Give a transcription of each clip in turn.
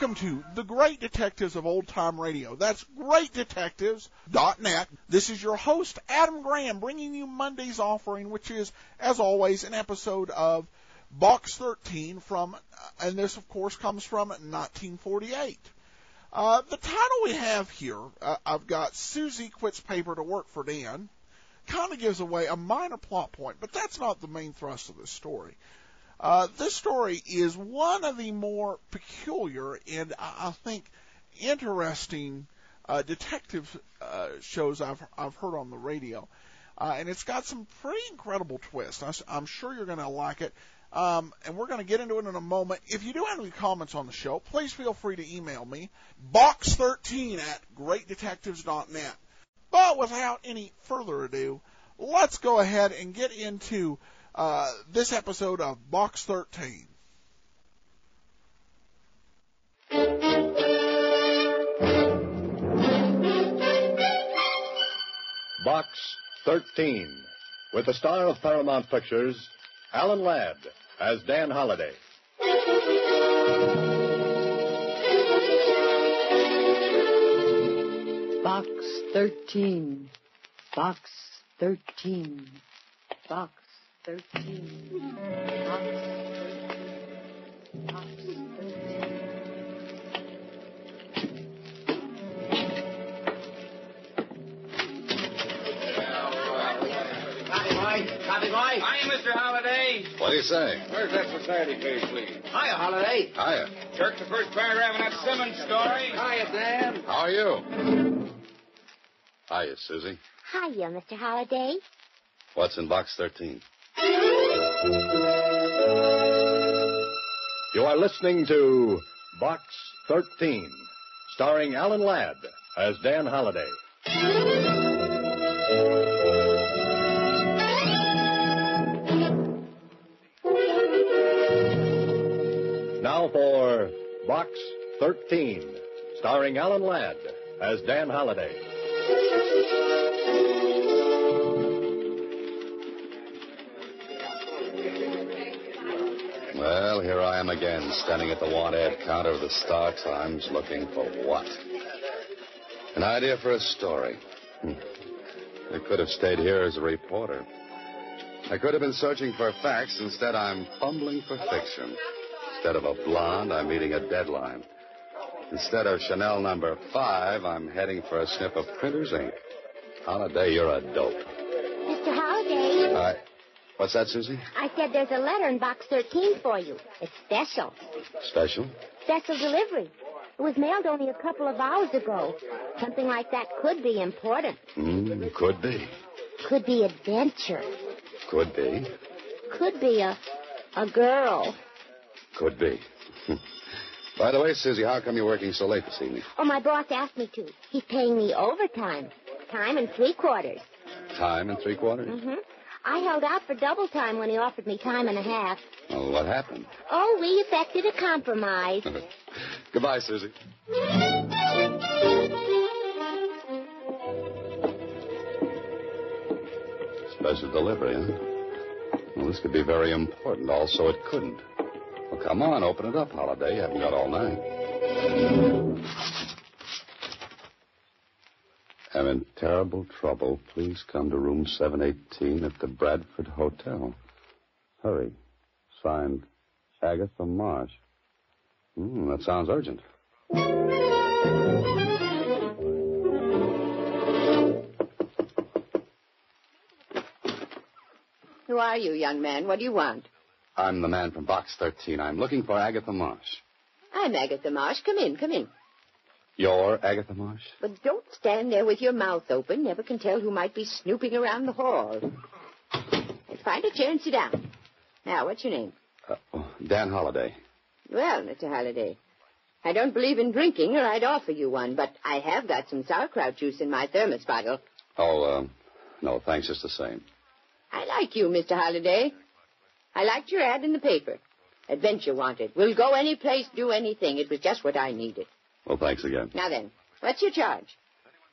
Welcome to the Great Detectives of Old Time Radio. That's greatdetectives.net. This is your host, Adam Graham, bringing you Monday's offering, which is, as always, an episode of Box 13 from, and this, of course, comes from 1948. The title we have here, I've got Suzi quits paper to work for Dan, kind of gives away a minor plot point, but that's not the main thrust of this story. This story is one of the more peculiar and, I think, interesting detective shows I've heard on the radio. And it's got some pretty incredible twists. I'm sure you're going to like it. And we're going to get into it in a moment. If you do have any comments on the show, please feel free to email me, box13@greatdetectives.net. But without any further ado, let's go ahead and get into this episode of Box 13. Box 13, with the star of Paramount Pictures, Alan Ladd, as Dan Holliday. Box 13, Box 13, Box 13, Box 13, Box 13. Copy, boy. Hiya, Mr. Holliday. What do you say? Where's that society page, please? Hiya, Holliday. Hiya. Jerk the first paragraph in that Simmons story. Hiya, Dan. How are you? Hiya, Suzi. Hiya, Mr. Holliday. What's in Box 13? You are listening to Box 13, starring Alan Ladd as Dan Holliday. Now for Box 13, starring Alan Ladd as Dan Holliday. Well, here I am again, standing at the want ad counter of the Star Times, looking for what? An idea for a story. I could have stayed here as a reporter. I could have been searching for facts. Instead, I'm fumbling for fiction. Instead of a blonde, I'm meeting a deadline. Instead of Chanel number 5, I'm heading for a snip of printer's ink. Holliday, you're a dope. Mr. Holliday. What's that, Suzi? I said there's a letter in Box 13 for you. It's special. Special? Special delivery. It was mailed only a couple of hours ago. Something like that could be important. Could be. Could be adventure. Could be. Could be a girl. Could be. By the way, Suzi, how come you're working so late this evening? Oh, my boss asked me to. He's paying me overtime. Time and 3/4. Time and 3/4? Mm-hmm. I held out for double time when he offered me time and a half. Well, what happened? Oh, we effected a compromise. Goodbye, Suzi. Special delivery, huh? Well, this could be very important. Also, it couldn't. Well, come on, open it up, Holliday. You haven't got all night. I'm in terrible trouble. Please come to room 718 at the Bradford Hotel. Hurry. Signed, Agatha Marsh. That sounds urgent. Who are you, young man? What do you want? I'm the man from Box 13. I'm looking for Agatha Marsh. I'm Agatha Marsh. Come in, come in. You're Agatha Marsh? But don't stand there with your mouth open. Never can tell who might be snooping around the hall. Let's find a chair and sit down. Now, what's your name? Dan Holliday. Well, Mr. Holliday, I don't believe in drinking, or I'd offer you one, but I have got some sauerkraut juice in my thermos bottle. Oh, no, thanks, just the same. I like you, Mr. Holliday. I liked your ad in the paper. Adventure wanted. We'll go any place, do anything. It was just what I needed. Well, thanks again. Now then, what's your charge?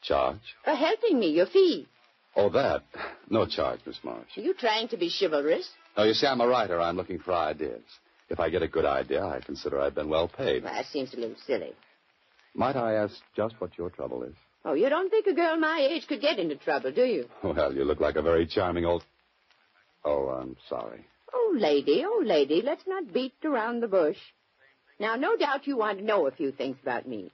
Charge? For helping me, your fee. Oh, that. No charge, Miss Marsh. Are you trying to be chivalrous? No, you see, I'm a writer. I'm looking for ideas. If I get a good idea, I consider I've been well paid. Well, that seems a little silly. Might I ask just what your trouble is? Oh, you don't think a girl my age could get into trouble, do you? Well, you look like a very charming old... Oh, I'm sorry. Oh, lady, let's not beat around the bush. Now, no doubt you want to know a few things about me.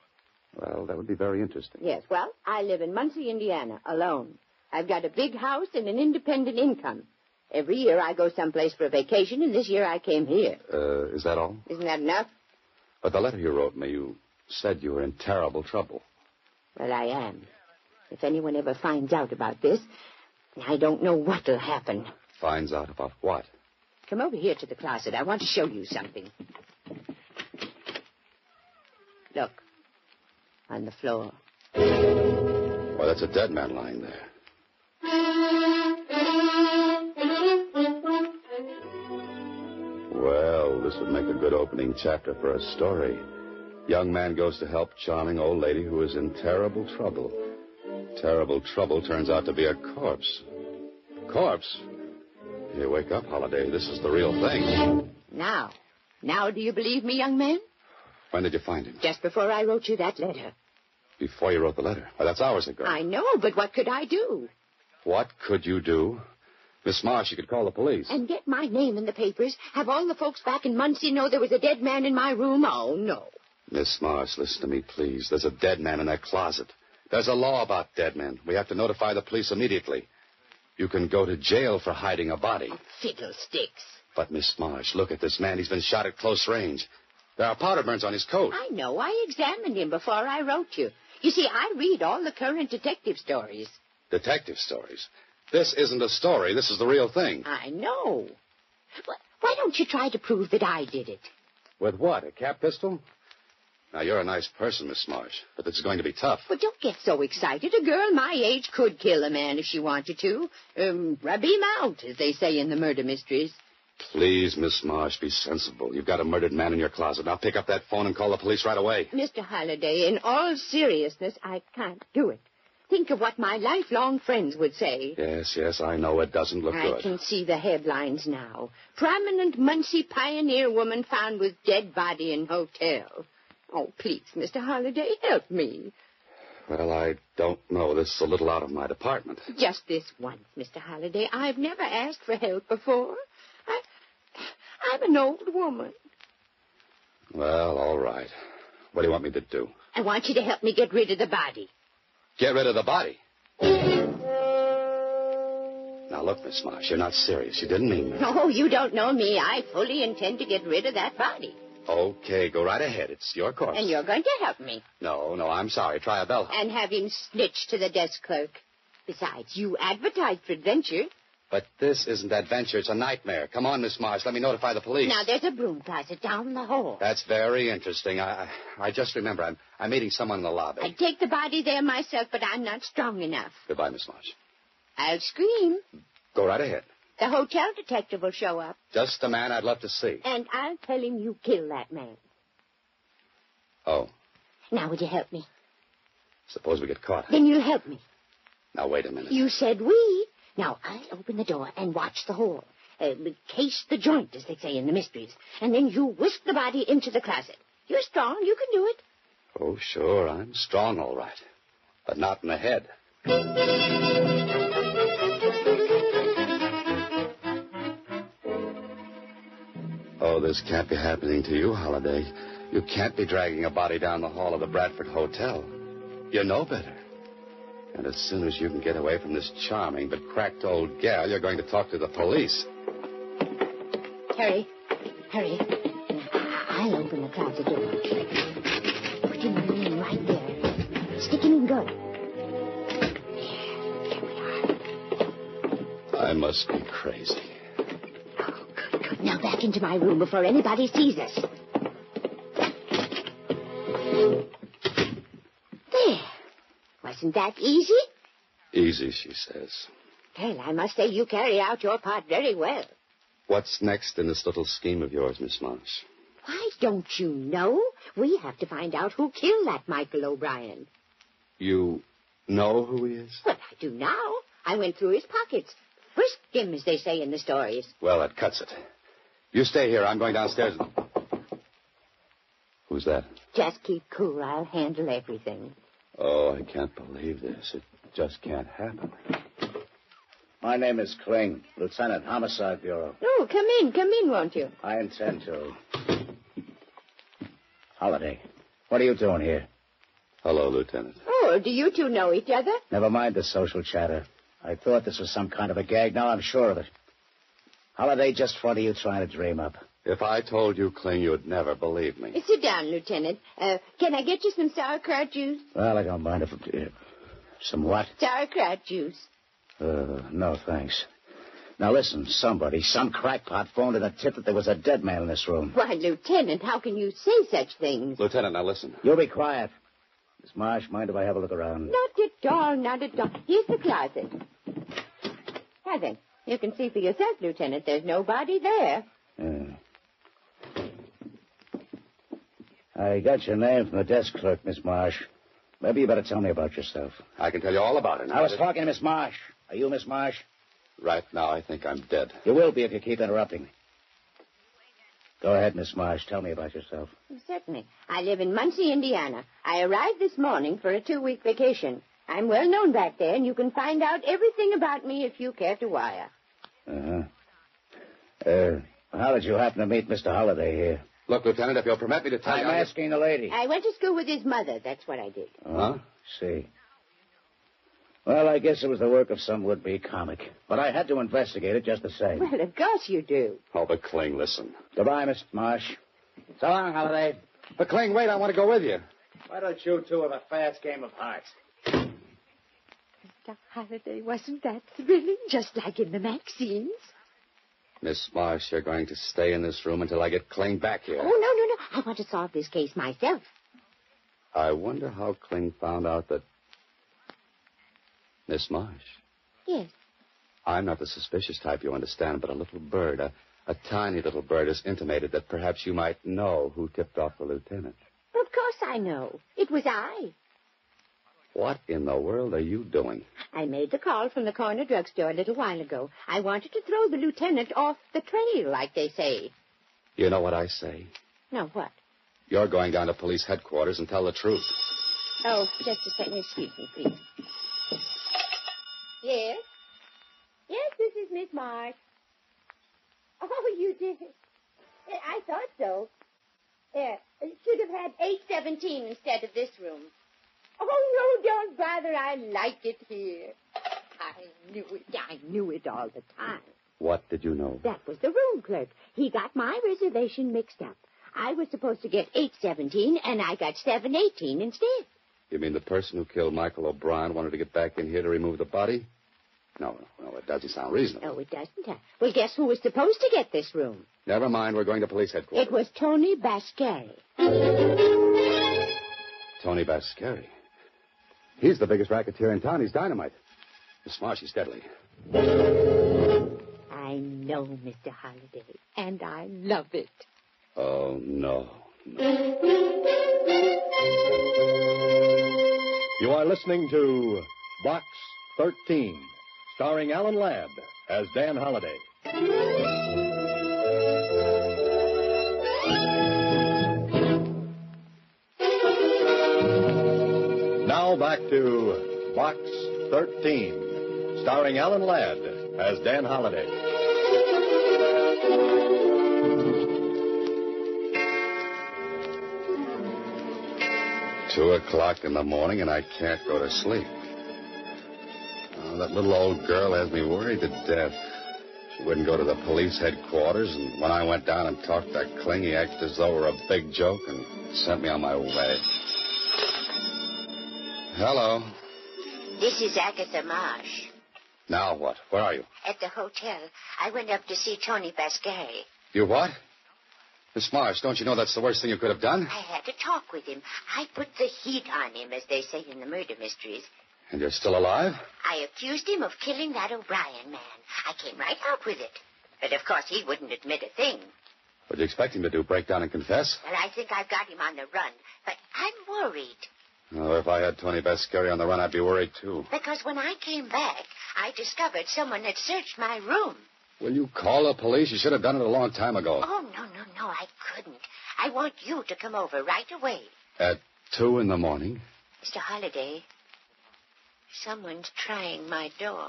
Well, that would be very interesting. Yes, well, I live in Muncie, Indiana, alone. I've got a big house and an independent income. Every year I go someplace for a vacation, and this year I came here. Is that all? Isn't that enough? But the letter you wrote me, you said you were in terrible trouble. Well, I am. If anyone ever finds out about this, I don't know what'll happen. Finds out about what? Come over here to the closet. I want to show you something. Look. On the floor. Well, that's a dead man lying there. Well, this would make a good opening chapter for a story. Young man goes to help charming old lady who is in terrible trouble. Terrible trouble turns out to be a corpse. Corpse? Here, wake up, Holiday. This is the real thing. Now do you believe me, young man? When did you find him? Just before I wrote you that letter. Before you wrote the letter? Well, that's hours ago. I know, but what could I do? What could you do? Miss Marsh, you could call the police. And get my name in the papers? Have all the folks back in Muncie know there was a dead man in my room? Oh, no. Miss Marsh, listen to me, please. There's a dead man in that closet. There's a law about dead men. We have to notify the police immediately. You can go to jail for hiding a body. Oh, fiddlesticks. But, Miss Marsh, look at this man. He's been shot at close range. There are powder burns on his coat. I know. I examined him before I wrote you. You see, I read all the current detective stories. Detective stories? This isn't a story. This is the real thing. I know. Why don't you try to prove that I did it? With what, a cap pistol? Now, you're a nice person, Miss Marsh, but it's going to be tough. Well, don't get so excited. A girl my age could kill a man if she wanted to. Rub him out, as they say in the murder mysteries. Please, Miss Marsh, be sensible. You've got a murdered man in your closet. Now pick up that phone and call the police right away. Mr. Halliday, in all seriousness, I can't do it. Think of what my lifelong friends would say. Yes, I know it doesn't look good. I can see the headlines now. Prominent Muncie pioneer woman found with dead body in hotel. Oh, please, Mr. Halliday, help me. Well, I don't know. This is a little out of my department. Just this once, Mr. Halliday. I've never asked for help before. I'm an old woman. Well, all right. What do you want me to do? I want you to help me get rid of the body. Get rid of the body? Now, look, Miss Marsh, you're not serious. You didn't mean that. Oh, you don't know me. I fully intend to get rid of that body. Okay, go right ahead. It's your course. And you're going to help me. No, I'm sorry. Try a bellhop. And have him snitched to the desk clerk. Besides, you advertised for adventure. But this isn't adventure. It's a nightmare. Come on, Miss Marsh. Let me notify the police. Now, there's a broom closet down the hall. That's very interesting. I just remember I'm meeting someone in the lobby. I'd take the body there myself, but I'm not strong enough. Goodbye, Miss Marsh. I'll scream. Go right ahead. The hotel detective will show up. Just the man I'd love to see. And I'll tell him you killed that man. Oh. Now, would you help me? Suppose we get caught. Then you'll help me. Now, wait a minute. You said we. Now, I'll open the door and watch the hole. Case the joint, as they say in the mysteries. And then you whisk the body into the closet. You're strong. You can do it. Oh, sure. I'm strong, all right. But not in the head. Oh, this can't be happening to you, Holiday. You can't be dragging a body down the hall of the Bradford Hotel. You know better. And as soon as you can get away from this charming but cracked old gal, you're going to talk to the police. Hurry. I'll open the closet door. Put him in right there. Stick him in good. There we are. I must be crazy. Oh, good. Now back into my room before anybody sees us. There. Wasn't that easy? Easy, she says. Well, I must say you carry out your part very well. What's next in this little scheme of yours, Miss Marsh? Why, don't you know? We have to find out who killed that Michael O'Brien. You know who he is? Well, I do now. I went through his pockets. Frisked him, as they say in the stories. Well, that cuts it. You stay here. I'm going downstairs. Who's that? Just keep cool. I'll handle everything. Oh, I can't believe this. It just can't happen. My name is Kling, Lieutenant, Homicide Bureau. Oh, come in, won't you? I intend to. Holiday, what are you doing here? Hello, Lieutenant. Oh, do you two know each other? Never mind the social chatter. I thought this was some kind of a gag. Now I'm sure of it. Holiday, just what are you trying to dream up? If I told you, Kling, you'd never believe me. Sit down, Lieutenant. Can I get you some sauerkraut juice? Well, I don't mind if... some what? Sauerkraut juice. No, thanks. Now, listen, some crackpot phoned in a tip that there was a dead man in this room. Why, Lieutenant, how can you say such things? Lieutenant, now listen. You'll be quiet. Miss Marsh, mind if I have a look around? Not at all. Here's the closet. Now then, you can see for yourself, Lieutenant. There's nobody there. I got your name from the desk clerk, Miss Marsh. Maybe you better tell me about yourself. I can tell you all about it. I was talking to Miss Marsh. Are you Miss Marsh? Right now, I think I'm dead. You will be if you keep interrupting me. Go ahead, Miss Marsh. Tell me about yourself. Certainly. I live in Muncie, Indiana. I arrived this morning for a 2-week vacation. I'm well known back there, and you can find out everything about me if you care to wire. How did you happen to meet Mr. Holliday here? Look, Lieutenant, if you'll permit me to tell you... I'm asking the lady. I went to school with his mother. That's what I did. Huh? See. Well, I guess it was the work of some would-be comic. But I had to investigate it just the same. Well, of course you do. Oh, but Kling, listen. Goodbye, Miss Marsh. So long, Holliday. But Kling, wait, I want to go with you. Why don't you two have a fast game of hearts? Mr. Holliday, wasn't that thrilling? Just like in the magazines. Miss Marsh, you're going to stay in this room until I get Kling back here. Oh, no. I want to solve this case myself. I wonder how Kling found out that... Miss Marsh. Yes. I'm not the suspicious type, you understand, but a little bird, a tiny little bird, has intimated that perhaps you might know who tipped off the lieutenant. Of course I know. It was I. What in the world are you doing? I made the call from the corner drugstore a little while ago. I wanted to throw the lieutenant off the trail, like they say. You know what I say? No, what? You're going down to police headquarters and tell the truth. Oh, just a second. Excuse me, please. Yes? Yes, this is Miss Marsh. Oh, you did. I thought so. Should have had 817 instead of this room. Oh, no, don't bother. I like it here. I knew it all the time. What did you know? That was the room clerk. He got my reservation mixed up. I was supposed to get 817, and I got 718 instead. You mean the person who killed Michael O'Brien wanted to get back in here to remove the body? No, it doesn't sound reasonable. No, it doesn't. Well, guess who was supposed to get this room? Never mind, we're going to police headquarters. It was Tony Bascari. Tony Bascari? He's the biggest racketeer in town. He's dynamite. Miss Marsh, he's deadly. I know, Mr. Holliday, and I love it. Oh, no. You are listening to Box 13, starring Alan Ladd as Dan Holliday. Now back to Box 13, starring Alan Ladd as Dan Holliday. Two o'clock in the morning, and I can't go to sleep. Oh, that little old girl has me worried to death. She wouldn't go to the police headquarters, and when I went down and talked to Kling, he acted as though it were a big joke and sent me on my way. Hello. This is Agatha Marsh. Now what? Where are you? At the hotel. I went up to see Tony Bascari. You what? Miss Marsh, don't you know that's the worst thing you could have done? I had to talk with him. I put the heat on him, as they say in the murder mysteries. And you're still alive? I accused him of killing that O'Brien man. I came right out with it. But, of course, he wouldn't admit a thing. What'd you expect him to do, break down and confess? Well, I think I've got him on the run. But I'm worried. Oh, if I had Tony Bascari on the run, I'd be worried, too. Because when I came back, I discovered someone had searched my room. Will you call the police? You should have done it a long time ago. Oh, no, I couldn't. I want you to come over right away. At 2 in the morning? Mr. Holliday, someone's trying my door.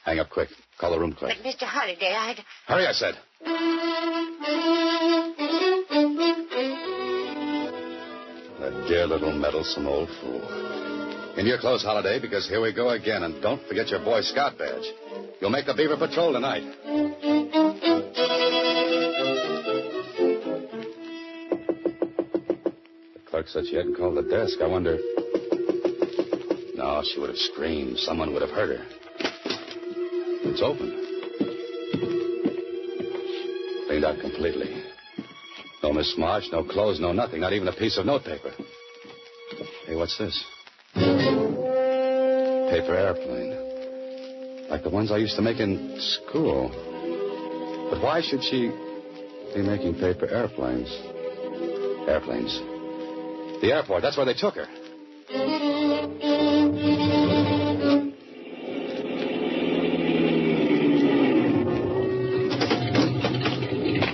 Hang up quick. Call the room clerk. But, Mr. Holliday, Hurry, I said. That dear little meddlesome old fool. In your clothes, Holiday, because here we go again. And don't forget your Boy Scout badge. You'll make the Beaver Patrol tonight. The clerk said she hadn't called the desk. I wonder... No, she would have screamed. Someone would have heard her. It's open. Cleaned out completely. No Miss March, no clothes, no nothing. Not even a piece of notepaper. Hey, what's this? Paper airplane. Like the ones I used to make in school. But why should she be making paper airplanes? Airplanes. The airport, that's where they took her.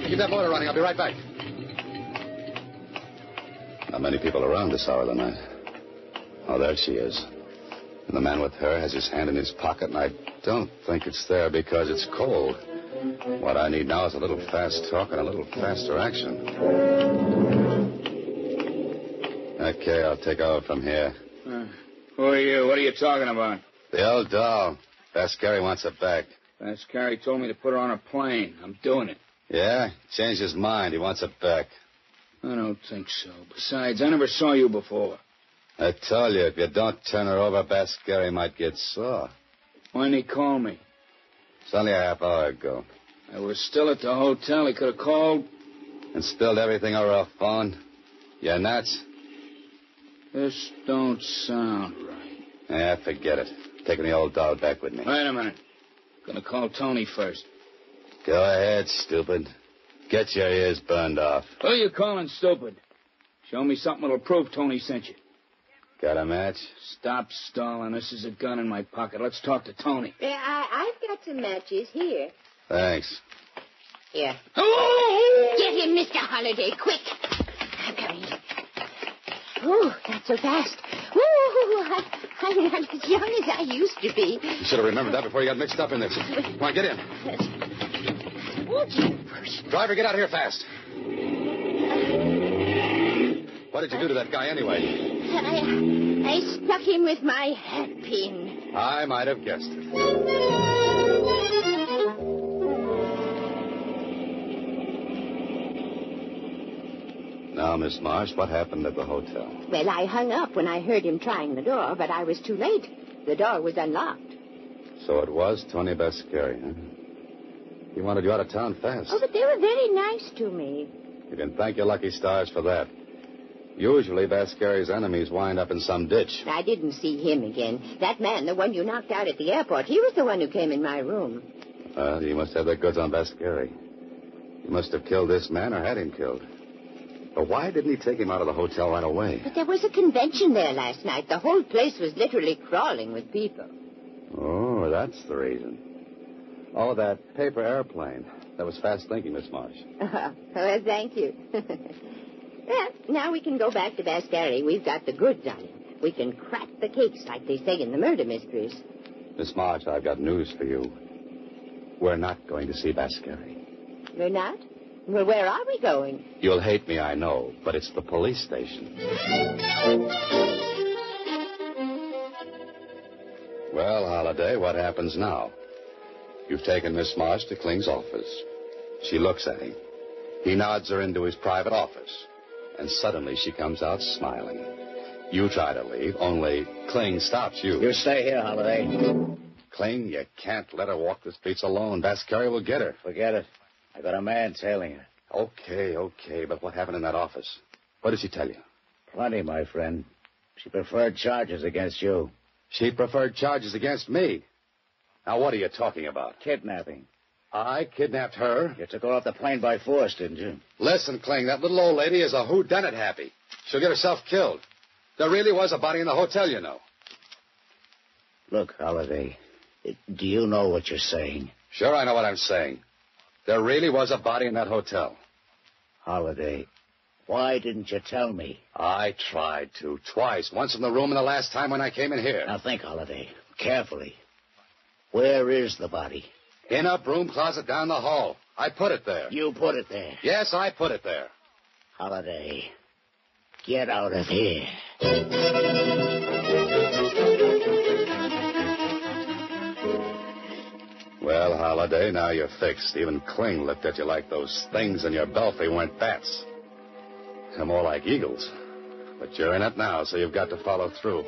Keep that motor running. I'll be right back. Not many people around this hour of the night. Oh, there she is. And the man with her has his hand in his pocket, and I don't think it's there because it's cold. What I need now is a little fast talk and a little faster action. Okay, I'll take over from here. Who are you? What are you talking about? The old doll. Vascari wants it back. Vascari told me to put her on a plane. I'm doing it. Yeah? Changed his mind. He wants it back. I don't think so. Besides, I never saw you before. I told you, if you don't turn her over, Vascari might get sore. Why didn't he call me? It's only a half hour ago. I was still at the hotel. He could have called. And spilled everything over a phone? You're nuts? This don't sound right. Yeah, forget it. Taking the old doll back with me. Wait a minute. Gonna call Tony first. Go ahead, stupid. Get your ears burned off. Who are you calling stupid? Show me something that'll prove Tony sent you. Got a match? Stop stalling. This is a gun in my pocket. Let's talk to Tony. Yeah, I've got some matches here. Thanks. Here. Oh! Get him, Mr. Holliday, quick. I'm coming. Oh, not so fast. Oh, I'm not as young as I used to be. You should have remembered that before you got mixed up in this. Come on, get in. Hold you first. Driver, get out here fast. What did you do to that guy anyway? I stuck him with my hat pin. I might have guessed it. Now, Miss Marsh, what happened at the hotel? Well, I hung up when I heard him trying the door, but I was too late. The door was unlocked. So it was Tony Vascari, huh? He wanted you out of town fast. Oh, but they were very nice to me. You can thank your lucky stars for that. Usually, Vascari's enemies wind up in some ditch. I didn't see him again. That man, the one you knocked out at the airport, he was the one who came in my room. Well, you must have the goods on Vascari. You must have killed this man or had him killed. But why didn't he take him out of the hotel right away? But there was a convention there last night. The whole place was literally crawling with people. Oh, that's the reason. Oh, that paper airplane. That was fast thinking, Miss Marsh. Well, thank you. Well, now we can go back to Vascari. We've got the goods on him. We can crack the case, like they say in the murder mysteries. Miss March, I've got news for you. We're not going to see Vascari. We're not? Well, where are we going? You'll hate me, I know, but it's the police station. Well, Holliday, what happens now? You've taken Miss Marsh to Kling's office. She looks at him. He nods her into his private office. And suddenly she comes out smiling. You try to leave, only Kling stops you. You stay here, Holliday. Kling, you can't let her walk the streets alone. Vascari will get her. Forget it. I got a man tailing her. Okay, but what happened in that office? What did she tell you? Plenty, my friend. She preferred charges against you. She preferred charges against me. Now, what are you talking about? Kidnapping. I kidnapped her? You took her off the plane by force, didn't you? Listen, Kling, that little old lady is a whodunit happy. She'll get herself killed. There really was a body in the hotel, you know. Look, Holliday, do you know what you're saying? Sure, I know what I'm saying. There really was a body in that hotel. Holiday, why didn't you tell me? I tried to. Twice. Once in the room and the last time when I came in here. Now think, Holiday, carefully. Where is the body? In a broom closet down the hall. I put it there. You put it there. Yes, I put it there. Holiday, get out of here. Well, Holiday, now you're fixed. Even Kling looked at you like those things in your belfry weren't bats. They're more like eagles. But you're in it now, so you've got to follow through.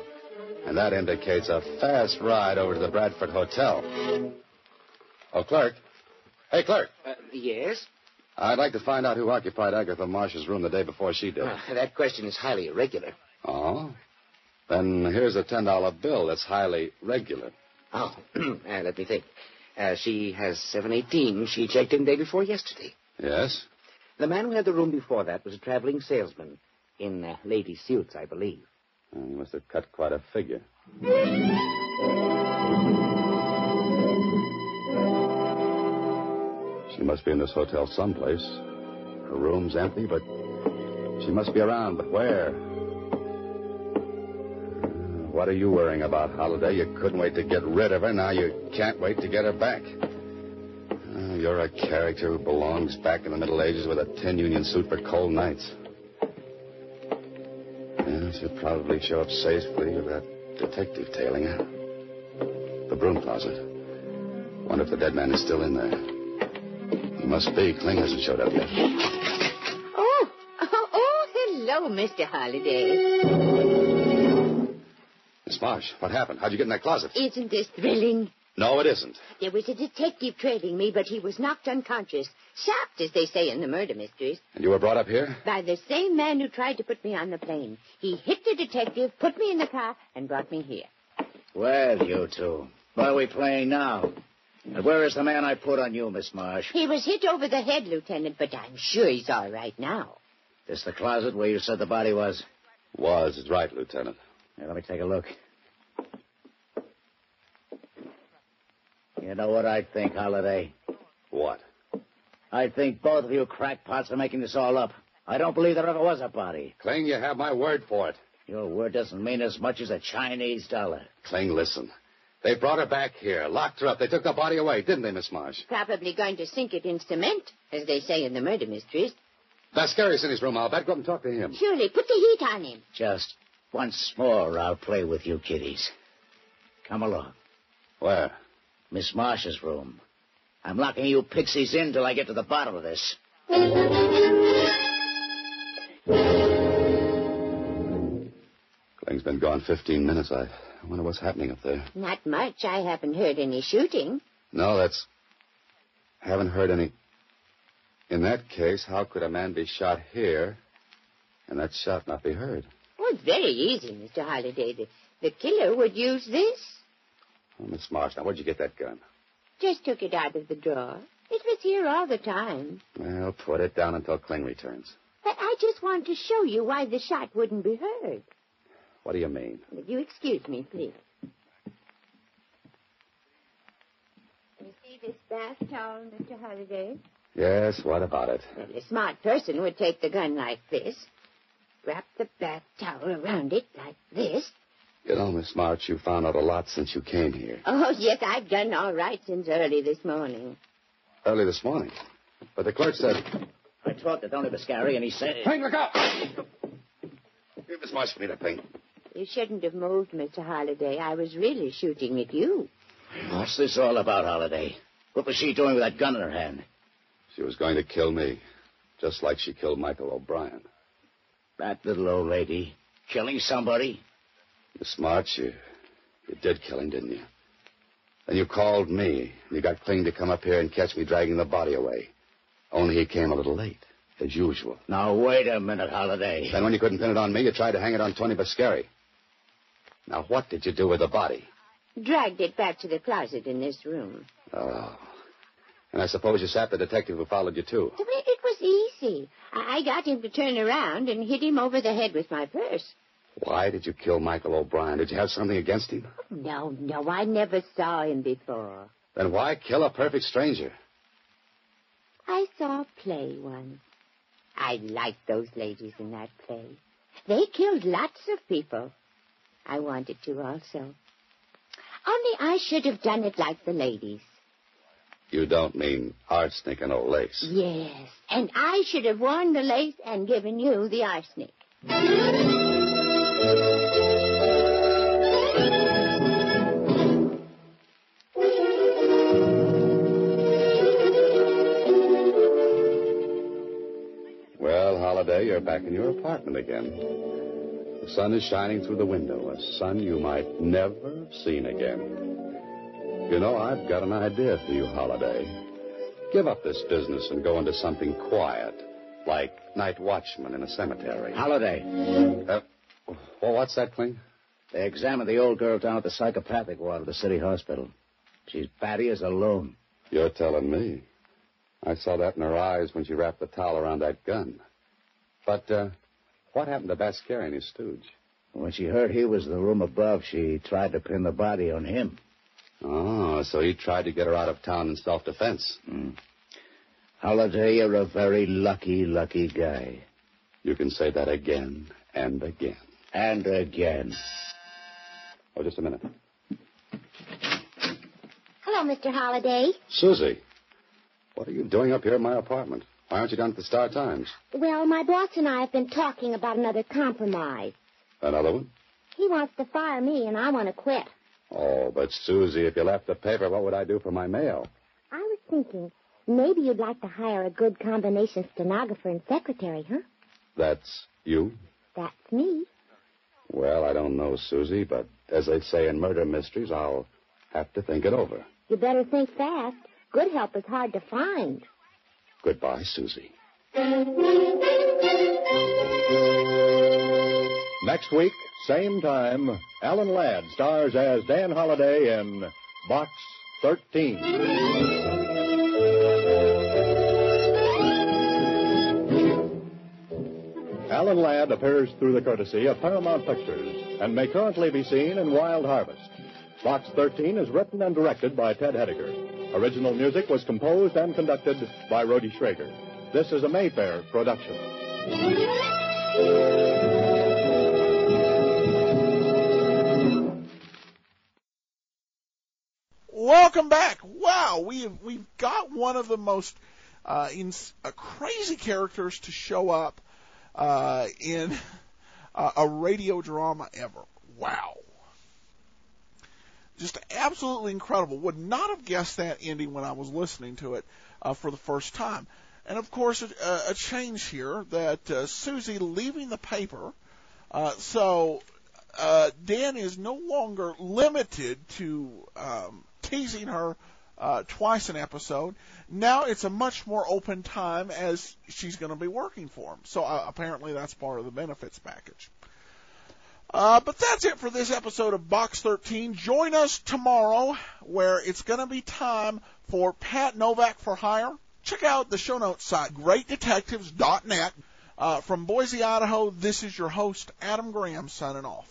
And that indicates a fast ride over to the Bradford Hotel. Oh, clerk. Hey, clerk. Yes? I'd like to find out who occupied Agatha Marsh's room the day before she did. That question is highly irregular. Oh? Then here's a $10 bill that's highly regular. Oh, let me think. She has 718. She checked in day before yesterday. Yes? The man who had the room before that was a traveling salesman in lady suits, I believe. He must have cut quite a figure. She must be in this hotel someplace. Her room's empty, but she must be around. But where? What are you worrying about, Holiday? You couldn't wait to get rid of her. Now you can't wait to get her back. You're a character who belongs back in the Middle Ages with a tin union suit for cold nights. Yeah, she'll probably show up safely with that detective tailing her. The broom closet. Wonder if the dead man is still in there. He must be. Kling hasn't showed up yet. Oh, hello, Mr. Holliday. Miss Marsh, what happened? How'd you get in that closet? Isn't this thrilling? No, it isn't. There was a detective trailing me, but he was knocked unconscious. Shocked, as they say in the murder mysteries. And you were brought up here? By the same man who tried to put me on the plane. He hit the detective, put me in the car, and brought me here. Well, you two, what are we playing now? And where is the man I put on you, Miss Marsh? He was hit over the head, Lieutenant, but I'm sure he's all right now. This the closet where you said the body was? Was is right, Lieutenant. Here, let me take a look. You know what I think, Holiday? What? I think both of you crackpots are making this all up. I don't believe there ever was a body. Kling, you have my word for it. Your word doesn't mean as much as a Chinese dollar. Kling, listen. They brought her back here, locked her up. They took the body away, didn't they, Miss Marsh? Probably going to sink it in cement, as they say in the murder mysteries. Lascari's in his room, I'll bet. Go up and talk to him. Surely, put the heat on him. Just once more, I'll play with you kiddies. Come along. Where? Miss Marsh's room. I'm locking you pixies in till I get to the bottom of this. Kling's been gone 15 minutes. I wonder what's happening up there. Not much. I haven't heard any shooting. No, haven't heard any. In that case, how could a man be shot here and that shot not be heard? Oh, it's very easy, Mr. Holliday. The killer would use this. Oh, Miss Marsh, now where'd you get that gun? Just took it out of the drawer. It was here all the time. Well, put it down until Kling returns. But I just want to show you why the shot wouldn't be heard. What do you mean? Would you excuse me, please? You see this bath towel, Mr. Holliday? Yes, what about it? Well, a smart person would take the gun like this, wrap the bath towel around it like this. You know, Miss March, you found out a lot since you came here. Oh, yes, I've done all right since early this morning. Early this morning? But the clerk said... I talked to Tony Biscari, and he said... Kling, look out! Here, Miss March, for me to Kling. You shouldn't have moved, Mr. Holliday. I was really shooting at you. What's this all about, Holiday? What was she doing with that gun in her hand? She was going to kill me, just like she killed Michael O'Brien. That little old lady killing somebody? Miss March, you did kill him, didn't you? Then you called me, and you got Kling to come up here and catch me dragging the body away. Only he came a little late, as usual. Now, wait a minute, Holiday. Then when you couldn't pin it on me, you tried to hang it on Tony Biscari. Now, what did you do with the body? Dragged it back to the closet in this room. Oh. And I suppose you sapped the detective who followed you, too. It was easy. I got him to turn around and hit him over the head with my purse. Why did you kill Michael O'Brien? Did you have something against him? No, I never saw him before. Then why kill a perfect stranger? I saw a play once. I liked those ladies in that play. They killed lots of people. I wanted to also. Only I should have done it like the ladies. You don't mean arsenic and old lace? Yes, and I should have worn the lace and given you the arsenic. Well, Holiday, you're back in your apartment again. The sun is shining through the window, a sun you might never have seen again. You know, I've got an idea for you, Holiday. Give up this business and go into something quiet, like night watchman in a cemetery. Holiday. Well, what's that, Kling? They examined the old girl down at the psychopathic ward of the city hospital. She's batty as a loon. You're telling me. I saw that in her eyes when she wrapped the towel around that gun. But what happened to Bascari and his stooge? When she heard he was in the room above, she tried to pin the body on him. Oh, so he tried to get her out of town in self-defense. Holiday, you're a very lucky, lucky guy. You can say that again and again. And again. Oh, just a minute. Hello, Mr. Holliday. Suzi, what are you doing up here in my apartment? Why aren't you down at the Star-Times? Well, my boss and I have been talking about another compromise. Another one? He wants to fire me, and I want to quit. Oh, but Suzi, if you left the paper, what would I do for my mail? I was thinking, maybe you'd like to hire a good combination stenographer and secretary, huh? That's you? That's me. Well, I don't know, Suzi, but as they say in murder mysteries, I'll have to think it over. You better think fast. Good help is hard to find. Goodbye, Suzi. Next week, same time, Alan Ladd stars as Dan Holliday in Box 13. Alan Ladd appears through the courtesy of Paramount Pictures and may currently be seen in Wild Harvest. Box 13 is written and directed by Ted Hediger. Original music was composed and conducted by Rhodey Schrager. This is a Mayfair production. Welcome back. Wow, we've got one of the most crazy characters to show up in a radio drama ever. Wow. Just absolutely incredible. Would not have guessed that ending when I was listening to it for the first time. And, of course, a change here that Suzi leaving the paper. So Dan is no longer limited to teasing her twice an episode. Now it's a much more open time as she's going to be working for him. So apparently that's part of the benefits package. But that's it for this episode of Box 13. Join us tomorrow where it's going to be time for Pat Novak for Hire. Check out the show notes site, greatdetectives.net. From Boise, Idaho, this is your host, Adam Graham, signing off.